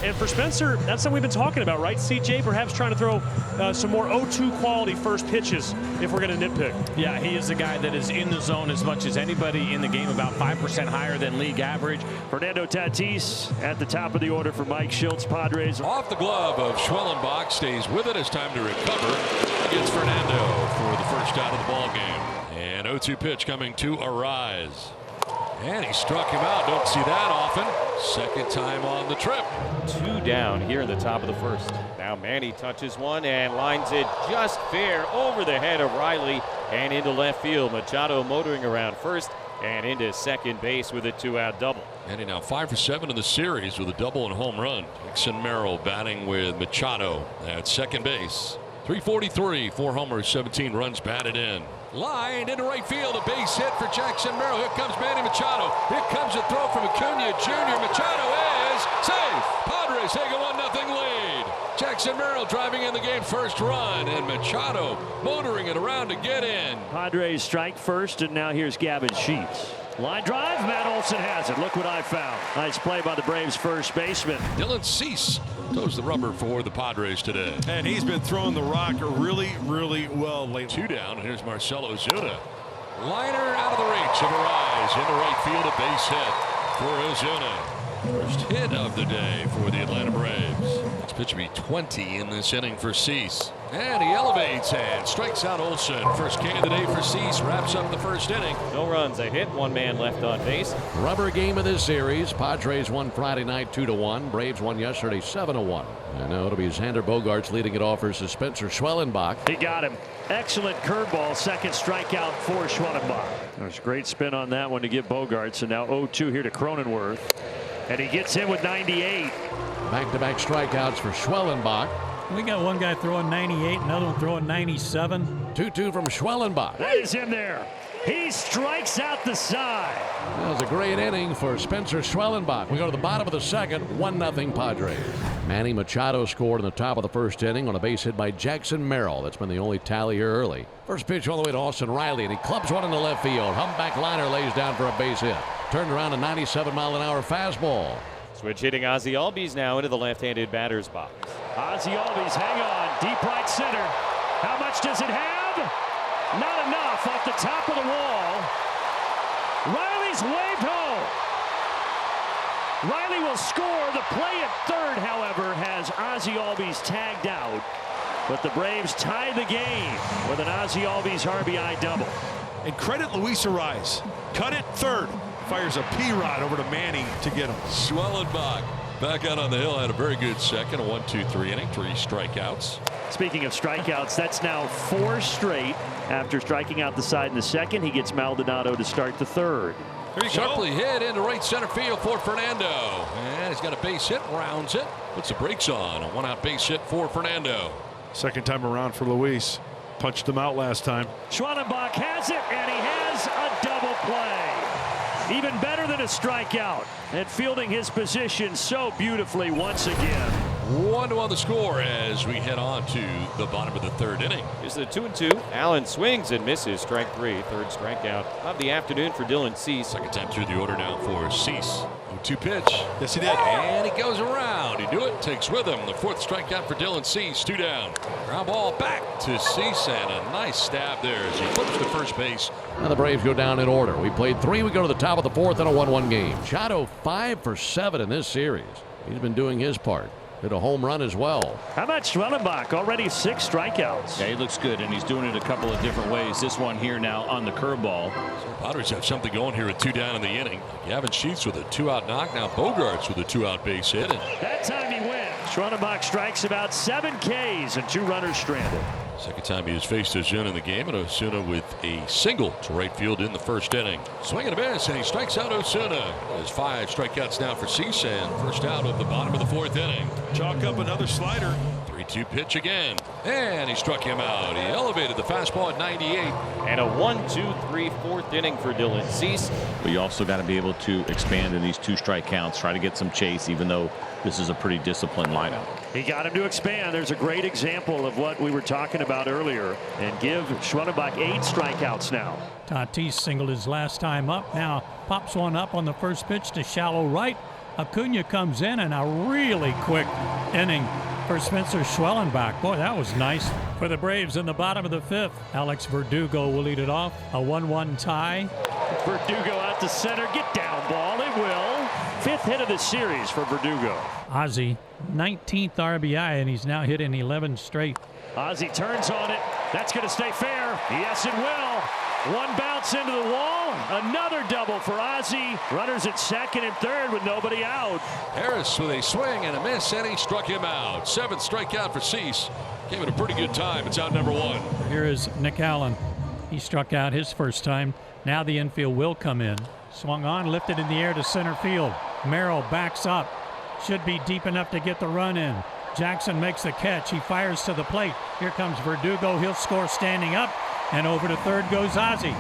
And for Spencer, that's something we've been talking about, right? CJ perhaps trying to throw some more 0-2 quality first pitches if we're going to nitpick. Yeah, he is the guy that is in the zone as much as anybody in the game, about 5% higher than league average. Fernando Tatis at the top of the order for Mike Schultz, Padres. Off the glove of Schwellenbach, stays with it. It's time to recover against Fernando for the first out of the ball game. And 0-2 pitch coming to Arise. And he struck him out. Don't see that often. Second time on the trip. 2 down here in the top of the first. Now Manny touches one and lines it just fair over the head of Riley and into left field. Machado motoring around first and into second base with a 2-out double. Manny now 5 for 7 in the series with a double and home run. Jackson Merrill batting with Machado at second base. 343, 4 homers, 17 runs batted in. Lined into right field, a base hit for Jackson Merrill. Here comes Manny Machado. Here comes a throw from Acuna Jr. Machado is safe. Padres take a 1-0 lead. Jackson Merrill driving in the game's first run, and Machado motoring it around to get in. Padres strike first, and now here's Gavin Sheets. Line drive, Matt Olson has it. Look what I found. Nice play by the Braves first baseman. Dylan Cease toes the rubber for the Padres today. And he's been throwing the rock really, really well lately. 2 down, and here's Marcell Ozuna. Liner out of the reach of Arise into right field, a base hit for Ozuna. First hit of the day for the Atlanta Braves. It's pitch to be 20 in this inning for Cease. And he elevates and strikes out Olson. First K of the day for Cease. Wraps up the first inning. No runs, a hit, 1 man left on base. Rubber game of this series. Padres won Friday night 2-1. Braves won yesterday 7-1. And now it'll be Xander Bogaerts leading it off versus Spencer Schwellenbach. He got him. Excellent curveball. Second strikeout for Schwellenbach. There's a great spin on that one to give Bogaerts. And now 0-2 here to Cronenworth. And he gets in with 98. Back-to-back strikeouts for Schwellenbach. We got one guy throwing 98, another one throwing 97. 2-2 from Schwellenbach. That is him there. He strikes out the side. That was a great inning for Spencer Schwellenbach. We go to the bottom of the second, 1-0 Padres. Manny Machado scored in the top of the first inning on a base hit by Jackson Merrill. That's been the only tally here early. First pitch all the way to Austin Riley, and he clubs one into left field. Humpback liner lays down for a base hit. Turned around a 97-mile-an-hour fastball. Switch hitting Ozzie Albies now into the left-handed batter's box. Ozzie Albies, hang on, deep right center. How much does it have? Not enough. Off the top of the wall. Riley's waved home. Riley will score. The play at third, however, has Ozzie Albies tagged out. But the Braves tie the game with an Ozzie Albies RBI double. And credit Luis Arise. Cut it third. Fires a P-Rod over to Manny to get him. Schwellenbach back out on the hill, had a very good second, a 1-2-3 inning, 3 strikeouts. Speaking of strikeouts, that's now 4 straight. After striking out the side in the second, he gets Maldonado to start the third. Sharply hit into right center field for Fernando. And he's got a base hit, rounds it, puts the brakes on. A 1-out base hit for Fernando. Second time around for Luis. Punched him out last time. Schwellenbach has it, and he has a double play. Even better than a strikeout, and fielding his position so beautifully once again. 1-1 the score as we head on to the bottom of the third inning. Here's the 2-2. Allen swings and misses. Strike 3. Third strikeout of the afternoon for Dylan Cease. Second time through the order now for Cease. 0-2 pitch. Yes, he did. And he goes around. He do it. Takes with him the 4th strikeout for Dylan Cease. 2 down. Ground ball back to Cease, and a nice stab there as he flips to first base. Now the Braves go down in order. We played 3. We go to the top of the 4th in a 1-1 game. Machado 5 for 7 in this series. He's been doing his part. Hit a home run as well. How about Schwellenbach? Already 6 strikeouts. Yeah, he looks good, and he's doing it a couple of different ways. This one here now on the curveball. So Padres have something going here with 2 down in the inning. Gavin Sheets with a 2-out knock. Now Bogaerts with a 2-out base hit. And that time he wins. Schwellenbach strikes about 7 Ks and 2 runners stranded. Second time he has faced Ozuna in the game, and Ozuna with a single to right field in the first inning. Swing and a miss, and he strikes out Ozuna. There's 5 strikeouts now for Cease, and first out of the bottom of the 4th inning. Chalk up another slider. 3-2 pitch again, and he struck him out. He elevated the fastball at 98. And a 1-2-3 4th inning for Dylan Cease. But you also got to be able to expand in these 2 strike counts, try to get some chase, even though this is a pretty disciplined lineup. He got him to expand. There's a great example of what we were talking about earlier. And give Schwellenbach 8 strikeouts now. Tatis singled his last time up. Now pops one up on the first pitch to shallow right. Acuna comes in, and a really quick inning for Spencer Schwellenbach. Boy, that was nice for the Braves in the bottom of the 5th. Alex Verdugo will lead it off. A 1-1 tie. Verdugo out to center. Get down, ball. It will. 5th hit of the series for Verdugo. Ozzie, 19th RBI, and he's now hitting 11 straight. Ozzie turns on it. That's going to stay fair. Yes, it will. One bounce into the wall. Another double for Ozzie. Runners at second and third with nobody out. Harris with a swing and a miss, and he struck him out. 7th strikeout for Cease. Gave it a pretty good time. It's out number 1. Here is Nick Allen. He struck out his first time. Now the infield will come in. Swung on, lifted in the air to center field. Merrill backs up. Should be deep enough to get the run in. Jackson makes the catch. He fires to the plate. Here comes Verdugo. He'll score standing up. And over to third goes Ozzie.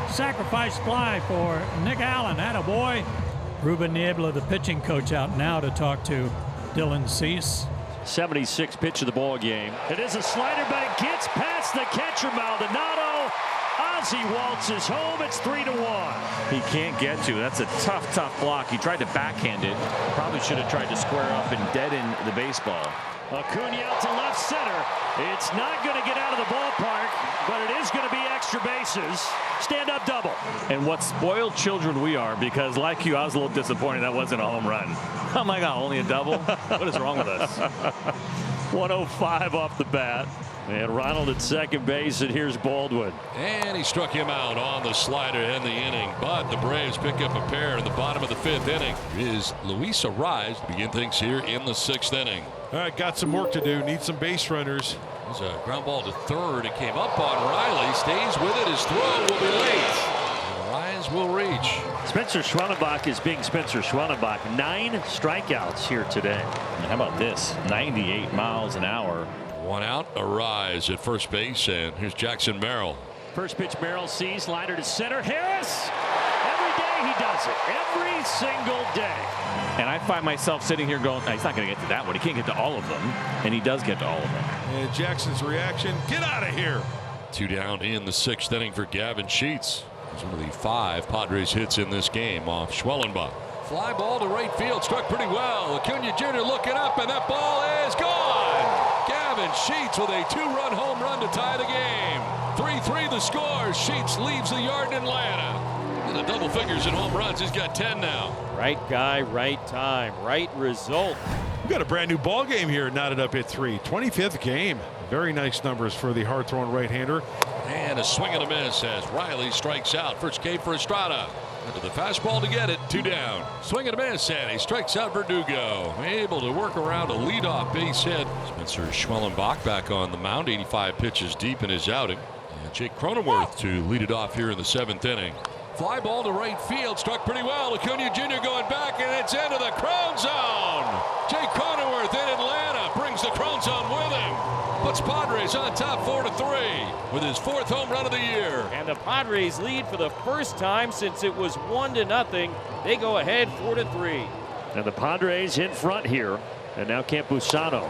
Sacrifice fly for Nick Allen. Attaboy. Ruben Niebla, the pitching coach, out now to talk to Dylan Cease. 76th pitch of the ball game. It is a slider, but it gets past the catcher Maldonado. Ozzie waltzes home. It's 3-1. He can't get to. That's a tough block. He tried to backhand it. Probably should have tried to square up and deaden the baseball. Acuna out to left center. It's not going to get out of the ballpark, but it is going to be extra bases. Stand-up double. And what spoiled children we are, because like you, I was a little disappointed that wasn't a home run. Oh my God, only a double? What is wrong with us? 105 off the bat. And Ronald at second base, and here's Baldwin. And he struck him out on the slider in the inning. But the Braves pick up a pair in the bottom of the 5th inning. Is Luis Arraez to begin things here in the 6th inning. All right, got some work to do. Need some base runners. There's a ground ball to third. It came up on Riley. Stays with it. His throw will be late. Arraez will reach. Spencer Schwellenbach is being Spencer Schwellenbach. 9 strikeouts here today. And how about this? 98 miles an hour. 1 out. Arraez at first base. And here's Jackson Merrill. First pitch Merrill sees. Liner to center. Harris. Every day he does it. Every single day. And I find myself sitting here going, he's not going to get to that one. He can't get to all of them. And he does get to all of them. And Jackson's reaction, get out of here. 2 down in the 6th inning for Gavin Sheets. He's one of the 5 Padres hits in this game off Schwellenbach. Fly ball to right field, struck pretty well. Acuna Jr. looking up, and that ball is gone. Gavin Sheets with a 2-run home run to tie the game. 3-3 the score. Sheets leaves the yard in Atlanta. In the double figures in home runs, he's got 10 now. Right guy, right time, right result. We've got a brand new ball game here, knotted up at 3. 25th game. Very nice numbers for the hard-throwing right-hander. And a swing and a miss as Riley strikes out. First K for Estrada. Into the fastball to get it. 2 down. Swing and a miss, and he strikes out Verdugo. Able to work around a leadoff base hit. Spencer Schwellenbach back on the mound. 85 pitches deep in his outing. And Jake Cronenworth to lead it off here in the 7th inning. Fly ball to right field, struck pretty well. Acuna Jr. going back, and it's into the Crone Zone. Jake Cronenworth in Atlanta brings the Crone Zone with him. Puts Padres on top 4-3 with his 4th home run of the year. And the Padres lead for the first time since it was 1-0. They go ahead 4-3. And the Padres in front here. And now Campusano.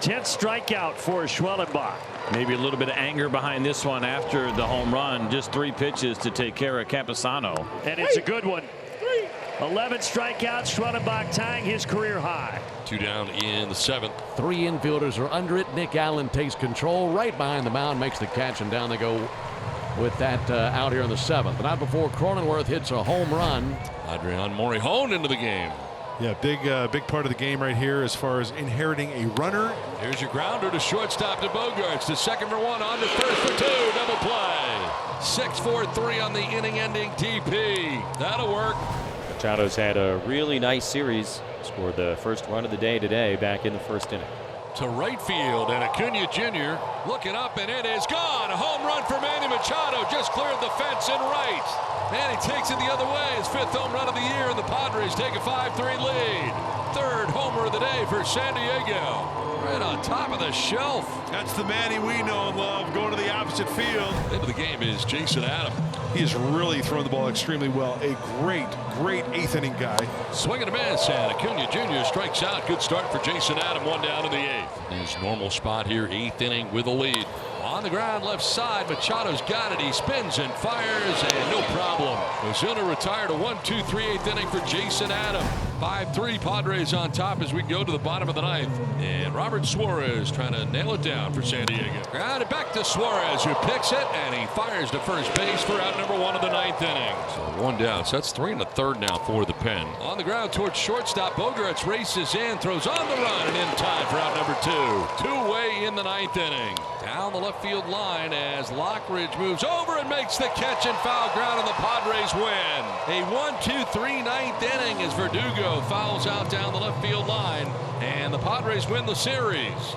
10th strikeout for Schwellenbach. Maybe a little bit of anger behind this one after the home run. Just 3 pitches to take care of Campusano. And it's a good one. 11 strikeouts. Schwellenbach tying his career high. 2 down in the 7th. 3 infielders are under it. Nick Allen takes control right behind the mound, makes the catch, and down they go with that out here in the 7th. The night before, Cronenworth hits a home run. Adrian Morejon into the game. Yeah, big part of the game right here as far as inheriting a runner. Here's your grounder to shortstop to Bogarts. To second for 1, on to first for 2. Double play. 6-4-3 on the inning-ending TP. That'll work. Machado's had a really nice series. Scored the first run of the day today back in the 1st inning. To right field, and Acuna Jr. looking up, and it is gone. A home run for Manny Machado. Just cleared the fence and right. And he takes it the other way. His 5th home run of the year, and the Padres take a 5-3 lead. 3rd homer of the day for San Diego. Right on top of the shelf. That's the Manny we know and love, going to the opposite field. Into the game is Jason Adam. He has really thrown the ball extremely well. A great 8th inning guy. Swing and a miss, and Acuna Jr. strikes out. Good start for Jason Adam. 1 down in the 8th. His normal spot here, 8th inning with a lead. On the ground, left side. Machado's got it. He spins and fires, and no problem. Ozuna retired a 1-2-3 8th inning for Jason Adam. 5-3 Padres on top as we go to the bottom of the ninth. And Robert Suarez trying to nail it down for San Diego. Grounded back to Suarez, who picks it, and he fires to first base for out number 1 of the ninth inning. So 1 down. So that's 3 1/3 now for the Pen. On the ground towards shortstop. Bogaerts races in, throws on the run, and in time for out number 2. Two-way in the ninth inning. Down the left field line as Lockridge moves over and makes the catch and foul ground, and the Padres win. A 1-2-3 ninth inning as Verdugo fouls out down the left field line, and the Padres win the series.